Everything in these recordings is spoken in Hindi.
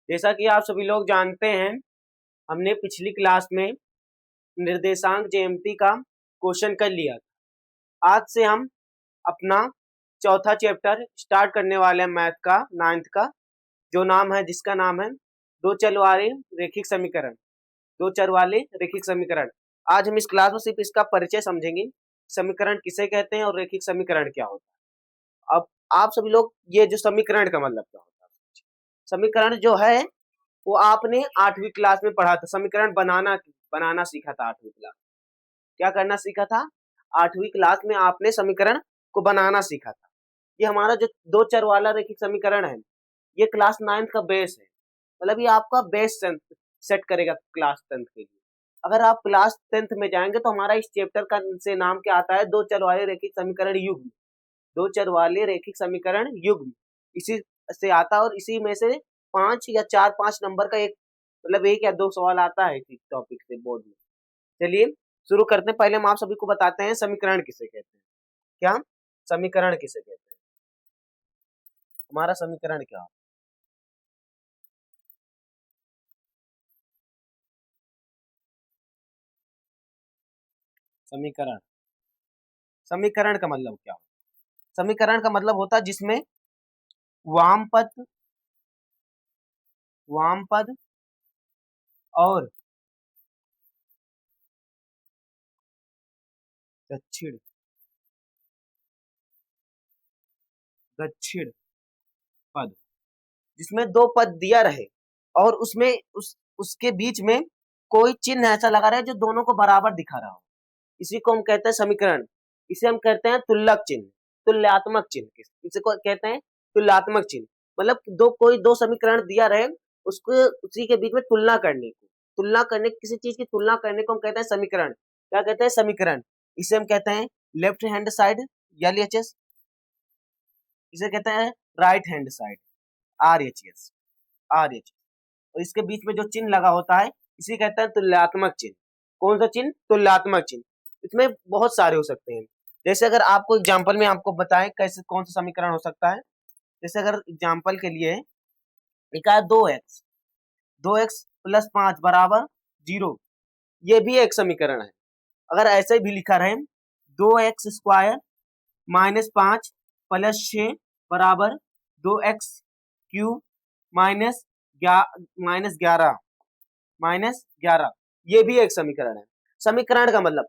जैसा कि आप सभी लोग जानते हैं, हमने पिछली क्लास में निर्देशांक ज्यामिति का क्वेश्चन कर लिया था। आज से हम अपना चौथा चैप्टर स्टार्ट करने वाले हैं मैथ का 9th का, जिसका नाम है दो चर वाले रैखिक समीकरण। दो चर वाले रैखिक समीकरण। आज हम इस क्लास में सिर्फ इसका परिचय समझेंगे, समीकरण किसे कहते हैं और रैखिक समीकरण क्या होता है। अब आप सभी लोग ये जो समीकरण का मतलब क्या होता है, समीकरण जो है वो आपने 8वीं क्लास में पढ़ा था। समीकरण बनाना सीखा था 8वीं क्लास। क्या करना सीखा था? 8वीं क्लास में आपने समीकरण को बनाना सीखा था। ये हमारा जो दो चर वाला रैखिक समीकरण है, ये क्लास 9th का बेस है। मतलब ये आपका बेस सेट करेगा क्लास 10th के लिए। अगर आप क्लास 10th में जाएंगे तो हमारा इस चैप्टर का से नाम क्या आता है? दो चर वाले रैखिक समीकरण युग्म। दो चर वाले रैखिक समीकरण युग्म इसी से आता है, और इसी में से 5 या 4-5 नंबर का एक मतलब 1 या 2 सवाल आता है इस टॉपिक से बोर्ड में। चलिए शुरू करते हैं। पहले हम आप सभी को बताते हैं समीकरण किसे कहते हैं। क्या समीकरण किसे कहते हैं? हमारा समीकरण क्या है? समीकरण समीकरण का मतलब क्या होता है? समीकरण का मतलब होता है जिसमें वाम पद और दक्षिण दक्षिण पद, जिसमें दो पद दिया रहे और उसमें उसके बीच में कोई चिन्ह ऐसा लगा रहा है जो दोनों को बराबर दिखा रहा हो, इसी को हम कहते हैं समीकरण। इसे हम कहते हैं तुल्यक चिन्ह, तुल्यात्मक चिन्ह। इसे को कहते हैं तुल्यात्मक चिन्ह। मतलब कोई दो समीकरण दिया रहे, उसको उसी के बीच में किसी चीज की तुलना करने को हम कहते हैं समीकरण। क्या कहते हैं? समीकरण। इसे हम कहते हैं लेफ्ट हैंड साइड LHS, इसे कहते हैं राइट हैंड साइड RHS। और इसके बीच में जो चिन्ह लगा होता है इसे कहते हैं तुल्यात्मक चिन्ह। कौन सा चिन्ह? तुल्यात्मक चिन्ह। इसमें बहुत सारे हो सकते हैं। जैसे अगर आपको एग्जांपल में आपको बताएं कैसे कौन सा समीकरण हो सकता है। जैसे अगर एग्जांपल के लिए एक है 2x प्लस 5 बराबर 0, ये भी एक समीकरण है। अगर ऐसे भी लिखा रहे 2x स्क्वायर माइनस 5 प्लस 6 बराबर 2x क्यूब माइनस 11, ये भी एक समीकरण है। समीकरण का मतलब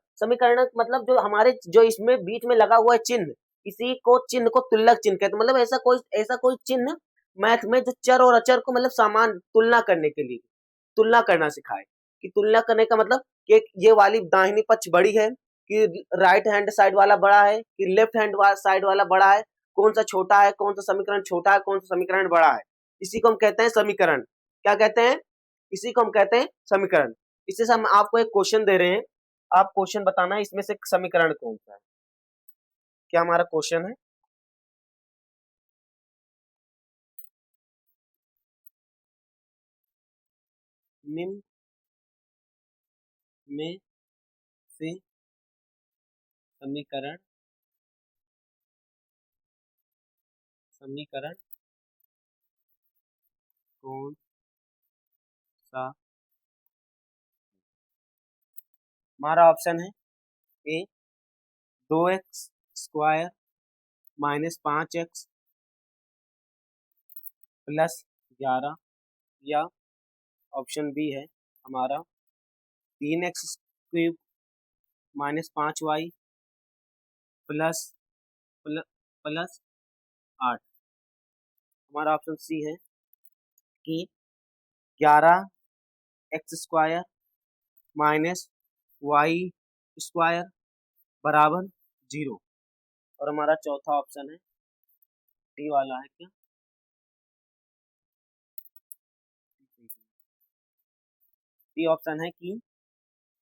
जो इसमें बीच में लगा हुआ है चिन्ह, चिन्ह को तुल्यक चिन्ह कहते हैं। मतलब ऐसा कोई चिन्ह मैथ में जो चर और अचर को मतलब समान तुलना करने के लिए तुलना करना सिखाए। कि तुलना करने का मतलब कि ये वाली दाहिनी पक्ष बड़ी है, कि राइट हैंड साइड वाला बड़ा है, कि लेफ्ट हैंड साइड वाला बड़ा है, कौन सा छोटा है, कौन सा समीकरण छोटा है, कौन सा समीकरण बड़ा है। इसी को हम कहते हैं समीकरण। क्या कहते हैं? इसी को हम कहते हैं समीकरण। इससे हम आपको एक क्वेश्चन दे रहे हैं, आप क्वेश्चन बताना है इसमें से समीकरण कौन सा है। क्या हमारा क्वेश्चन है? निम्न में से समीकरण कौन सा? हमारा ऑप्शन है ए 2x square minus 5x plus 11, या ऑप्शन बी है हमारा 3x cube minus 5y plus plus 8। हमारा ऑप्शन सी है कि 11x square minus Y square बराबर 0। और हमारा चौथा ऑप्शन है डी वाला है। क्या डी ऑप्शन है कि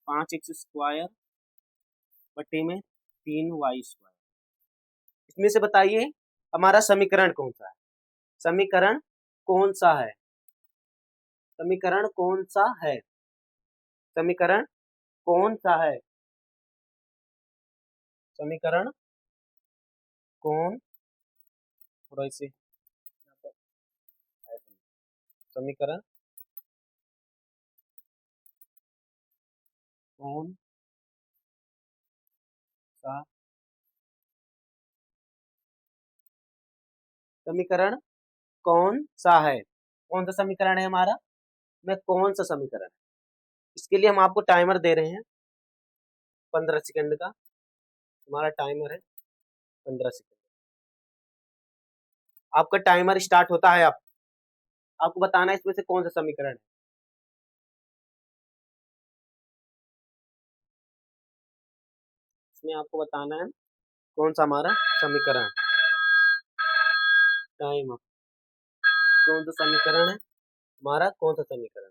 5x स्क्वायर बटे में 3y स्क्वायर। इसमें से बताइए हमारा समीकरण कौन सा है? समीकरण कौन सा है? समीकरण कौन सा है? समीकरण कौन सा है? समीकरण कौन, थोड़ा इसे समीकरण कौन सा समीकरण कौन सा है? कौन सा समीकरण है हमारा? में कौन सा समीकरण है? इसके लिए हम आपको टाइमर दे रहे हैं 15 सेकंड का। हमारा टाइमर है 15 सेकंड। आपका टाइमर स्टार्ट होता है। आपको बताना है इसमें से कौन सा समीकरण है। इसमें आपको बताना है कौन सा हमारा समीकरण। Time up. कौन सा समीकरण है हमारा? कौन सा समीकरण?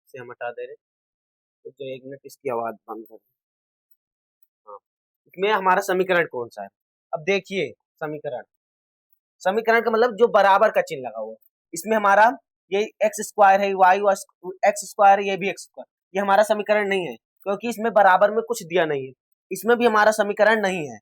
इसे हम हटा दे रहे हैं। तो 1 मिनट इसकी आवाज बंद कर। हाँ, इसमें हमारा समीकरण कौन सा है? अब देखिए, समीकरण समीकरण का मतलब जो बराबर का चिन्ह लगा हुआ है। इसमें हमारा ये एक्स स्क्वायर है, वाई एक्स स्क्वायर है, ये भी एक्स स्क्वायर। ये हमारा समीकरण नहीं है क्योंकि इसमें बराबर में कुछ दिया नहीं है। इसमें भी हमारा समीकरण नहीं है।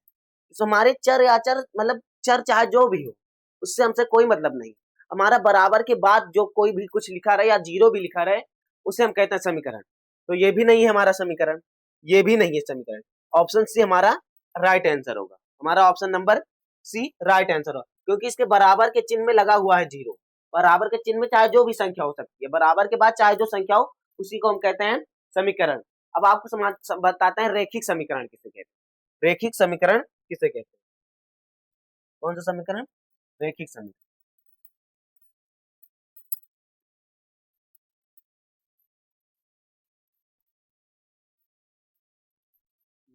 तो हमारे चर या चर मतलब चर चाहे जो भी हो, उससे हमसे कोई मतलब नहीं। हमारा बराबर के बाद जो कोई भी कुछ लिखा रहे या जीरो भी लिखा रहे, उसे हम कहते हैं समीकरण। तो ये भी नहीं है हमारा समीकरण, ये भी नहीं है समीकरण। ऑप्शन सी हमारा राइट आंसर होगा। हमारा option number C right answer होगा, क्योंकि इसके बराबर के चिन्ह में लगा हुआ है जीरो। बराबर के चिन्ह में चाहे जो भी संख्या हो सकती है, बराबर के बाद चाहे जो संख्या हो, उसी को हम कहते हैं समीकरण। अब आपको बताते हैं रेखिक समीकरण किसे कहते हैं। रेखिक समीकरण किसे कहते हैं? कौन सा समीकरण? रेखिक समीकरण।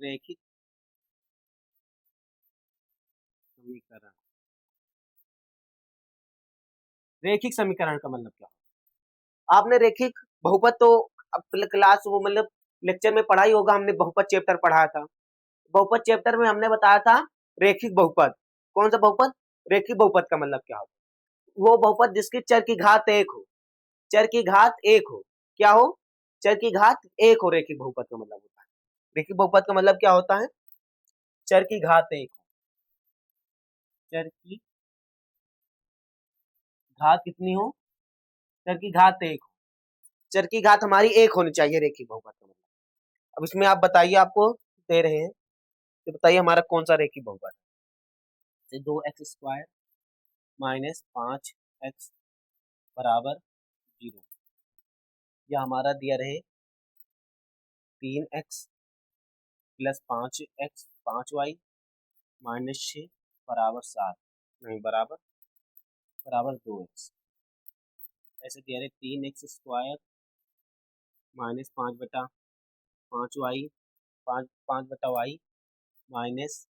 रेखिक समीकरण। रेखिक समीकरण का मतलब क्या? आपने रेखिक बहुपद तो क्लास वो मतलब लेक्चर में पढ़ा ही होगा। हमने बहुपद चैप्टर पढ़ाया था। बहुपद चैप्टर में हमने बताया था रेखिक बहुपद। कौन सा बहुपद? रेखिक बहुपद का मतलब क्या होता है? वो बहुपद जिसकी चर की घात एक हो। चर की घात एक हो। क्या हो? चर की घात एक हो। रेखिक बहुपद का मतलब होता है। रेखिक बहुपद का मतलब क्या होता है? चर की घात एक हो। चर की घात कितनी हो? चर की घात एक हो। चर की घात हमारी एक होनी चाहिए रेखिक बहुपद का मतलब। अब इसमें आप बताइए, आपको दे रहे हैं तो बताइए हमारा कौन सा रेखिक बहुपद है? 2x² माइनस 5x बराबर 0, या हमारा दिया रहे 3x प्लस 5y माइनस 6 बराबर 7, नहीं बराबर बराबर 2x। ऐसे दिया रहे 3x² minus 5/5y 5/y minus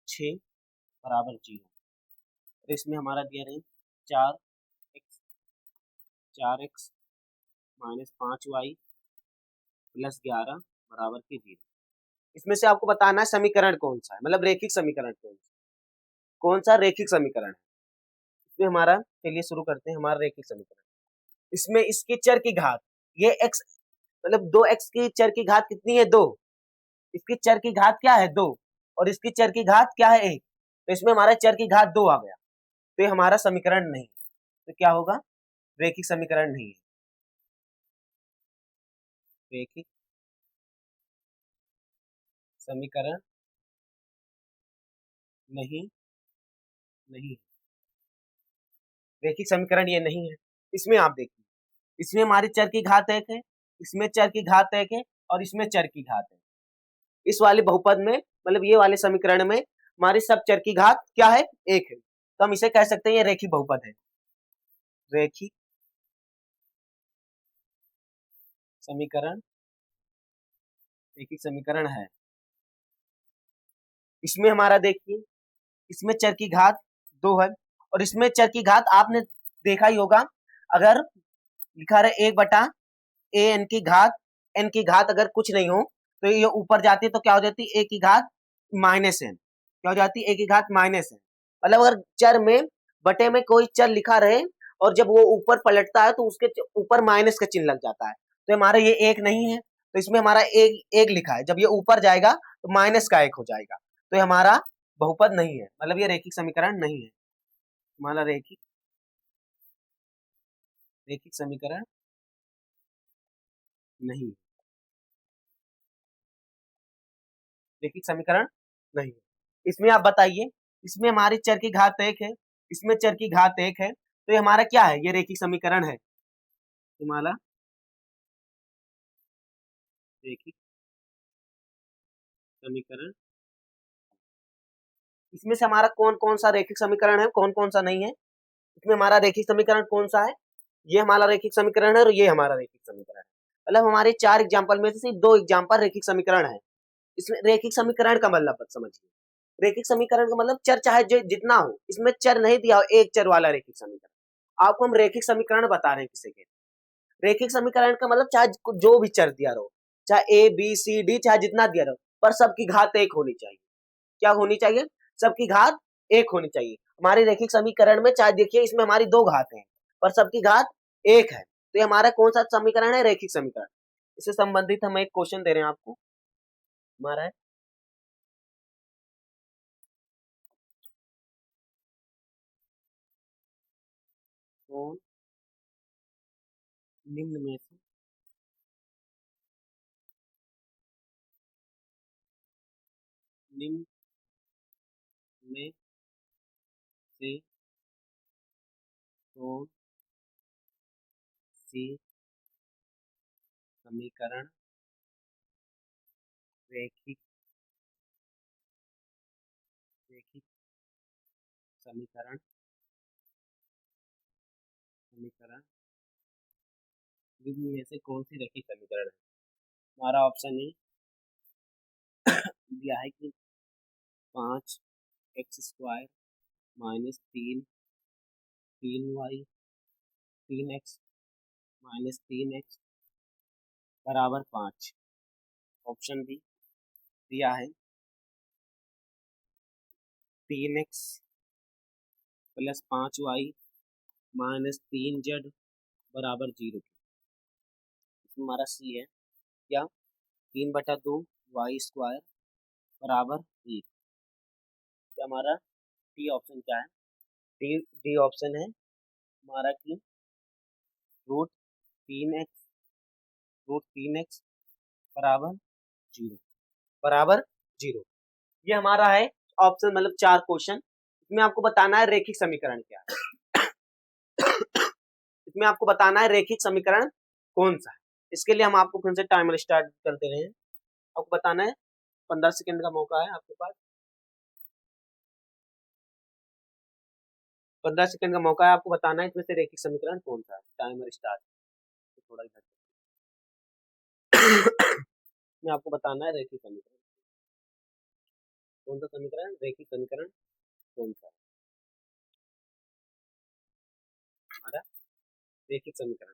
6 बराबर 0। और इसमें हमारा दिया रहे 4x माइनस 5y प्लस 11 बराबर के 0। इसमें से आपको बताना है समीकरण कौन सा है, मतलब रेखिक समीकरण कौन सा रेखिक समीकरण है। इसमें हमारा, चलिए शुरू करते हैं हमारा रेखिक समीकरण। इसमें इसकी चर की घात, ये x मतलब 2x की चर की घात कितनी है? 2। इसकी चर की घात क्या है? 2। और इसकी चर की घात क्या है? 1। तो इसमें हमारा चर की घात 2 आ गया। तो ये हमारा समीकरण नहीं। तो क्या होगा? रेखिक समीकरण नहीं है। रेखिक समीकरण नहीं नहीं रेखिक समीकरण ये नहीं है। इसमें आप देखिए, इसमें हमारी चर की घात एक है, इसमें चर की घात एक है, और इसमें चर की घात है। इस वाले बहुपद में मतलब ये वाले समीकरण में हमारी सब चर की घात क्या है? एक है। तो हम इसे कह सकते हैं ये रेखिक बहुपद है। रेखिक समीकरण रेखिक समीकरण है। इसमें हमारा देखिए, इसमें चर की घात 2 है, और इसमें चर की घात आपने देखा ही होगा। अगर लिखा रहे 1/a n की घात अगर कुछ नहीं हो तो ये ऊपर जाती है तो क्या हो जाती है? a की घात माइनस n। क्या हो जाती है? a की घात माइनस n। मतलब अगर चर में बटे में कोई चर लिखा रहे और जब वो ऊपर पलटता है तो उसके ऊपर माइनस का चिन्ह लग जाता है, तो हमारा ये एक नहीं है। तो इसमें हमारा एक एक लिखा है, जब ये ऊपर जाएगा तो माइनस का एक हो जाएगा। तो ये हमारा बहुपद नहीं है, मतलब ये रेखिक समीकरण नहीं है। हमारा रेखिक रेखिक समीकरण नहीं, रेखिक समीकरण नहीं। इसमें आप बताइए, इसमें हमारी चर की घात 1 है, इसमें चर की घात 1 है, तो ये हमारा क्या है? ये रेखिक समीकरण है। हमारा रेखिक समीकरण, इसमें से हमारा कौन कौन सा रेखिक समीकरण है, कौन कौन सा नहीं है? इसमें हमारा रेखिक समीकरण कौन सा है? ये हमारा रेखिक समीकरण है और ये हमारा रेखिक समीकरण है। मतलब हमारे 4 एग्जाम्पल में से सिर्फ 2 एग्जाम्पल रेखिक समीकरण है। इसमें रेखिक समीकरण का मतलब समझिए, रेखिक समीकरण का मतलब चर चाहे जितना हो, इसमें चर नहीं दिया हो, एक चर वाला रेखिक समीकरण। आपको हम रेखिक समीकरण बता रहे हैं किसे के। रेखिक समीकरण का मतलब चाहे जो भी चर दिया रहो, चाहे ए बी सी डी, चाहे जितना दिया रहो, पर सबकी घात 1 होनी चाहिए। क्या होनी चाहिए? सबकी घात 1 होनी चाहिए। हमारे रेखिक समीकरण में चाहे देखिए, इसमें हमारी 2 घात हैं, पर सबकी घात 1 है, तो ये हमारा कौन सा समीकरण है? रेखिक समीकरण। इससे संबंधित हम एक क्वेश्चन दे रहे हैं आपको, हमारा है तो निम्न में से निम्न में से कौन सी समीकरण रेखिक रेखिक समीकरण समीकरण निम्न में से कौन सी रेखिक समीकरण है? हमारा ऑप्शन ए दिया है कि 5x² माइनस 3y 3x बराबर 5। ऑप्शन बी दिया है 3x plus 5y minus 3z बराबर 0। इसमें हमारा सी है क्या? 3/2 y² बराबर 1। क्या हमारा डी ऑप्शन क्या है? डी ऑप्शन है हमारा कि रूट 3x बराबर 0 बराबर 0। ये हमारा है ऑप्शन, मतलब 4 क्वेश्चन। इसमें आपको बताना है रेखिक समीकरण क्या है। इसमें आपको बताना है रेखिक समीकरण कौन सा है। इसके लिए हम आपको फिर से टाइमर स्टार्ट कर दे रहे हैं। आपको बताना है, 15 सेकंड का मौका है आपके पास। 15 सेकंड का मौका है, आपको बताना है इसमें से रेखिक समीकरण कौन सा है। Timer start. थोड़ा इधर में आपको बताना है रेखिक समीकरण कौन सा, समीकरण रेखिक समीकरण कौन सा है हमारा रेखिक समीकरण।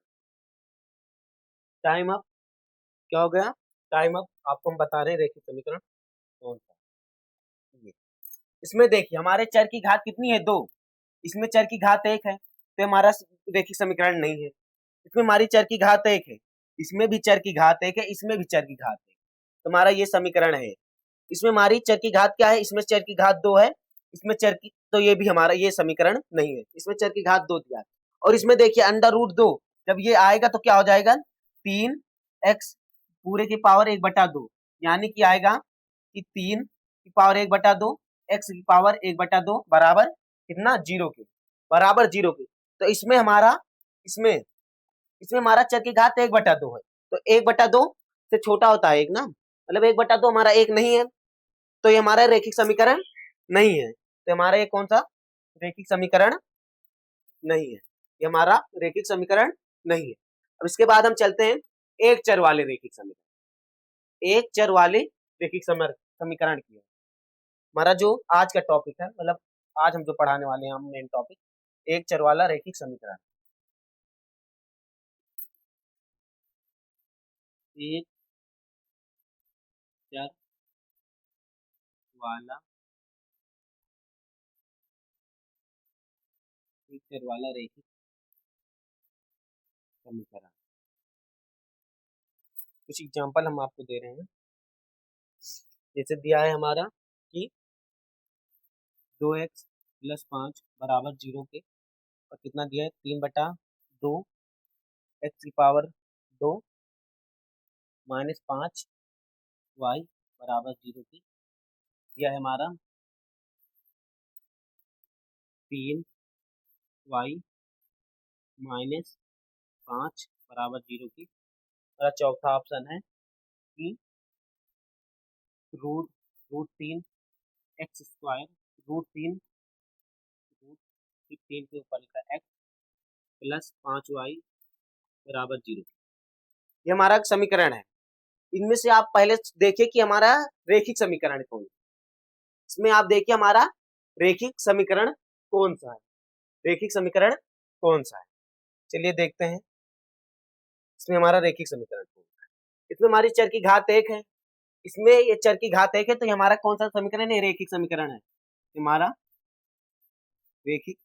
Time up. क्या हो गया? Time up. आपको हम बता रहे हैं रेखिक समीकरण कौन सा है। इसमें देखिए हमारे चर की घात कितनी है? 2। इसमें चर की घात 1 है, तो हमारा रेखिक समीकरण नहीं है। इसमें हमारी चर की घात 1 है, इसमें भी चर की घात 1 है, इसमें भी चर की घात 1, तो हमारा ये समीकरण है। इसमें हमारी चर की घात क्या है? इसमें चर की घात 2 है, इसमें चर की, तो ये भी हमारा ये समीकरण नहीं है। इसमें चर की घात 2 दिया है, और इसमें देखिए अंडर रूट 2, जब ये आएगा तो क्या हो जाएगा? 3x पूरे की पावर 1/2, यानी कि आएगा कि 3 की पावर 1/2 x की पावर 1/2 बराबर कितना? 0 के बराबर 0 के। तो इसमें हमारा इसमें इसमें हमारा चर की घात 1/2 है, तो 1/2 से छोटा होता है 1 ना, मतलब 1/2 हमारा 1 नहीं है, तो ये हमारा रेखिक समीकरण नहीं है। तो हमारा ये कौन सा रेखिक समीकरण नहीं है? ये हमारा रेखिक समीकरण नहीं है। अब इसके बाद हम चलते हैं एक चर वाले रेखिक समीकरण। एक चर वाले रेखिक समीकरण की हमारा जो आज का टॉपिक है, मतलब आज हम जो पढ़ाने वाले हैं, हम मेन टॉपिक एक चर वाला रेखिक समीकरण। एक चर वाला एक चर वाला रेखिक समीकरण। कुछ एग्जांपल हम आपको दे रहे हैं। जैसे दिया है हमारा कि 2x प्लस 5 बराबर 0 के, और कितना दिया है? 3/2 एक्स की पावर 2 माइनस 5 वाई बराबर 0 की। यह है हमारा 3 वाई माइनस 5 बराबर 0 की। और चौथा ऑप्शन है कि root root 3 x square root 3 के ऊपर लिखा एक्स प्लस 5 वाई बराबर 0। ये हमारा समीकरण है। इनमें से आप पहले देखिए कि हमारा रेखिक समीकरण कौन है। इसमें आप देखिए हमारा रेखिक समीकरण कौन सा है। रेखिक समीकरण कौन सा है, चलिए देखते हैं। इसमें हमारा रेखिक समीकरण कौन सा है। इसमें हमारी चर की घात 1 है। इसमें ये चर की घात 1 है, तो ये हमारा कौन सा समीकरण है? रेखिक समीकरण है। हमारा रेखिक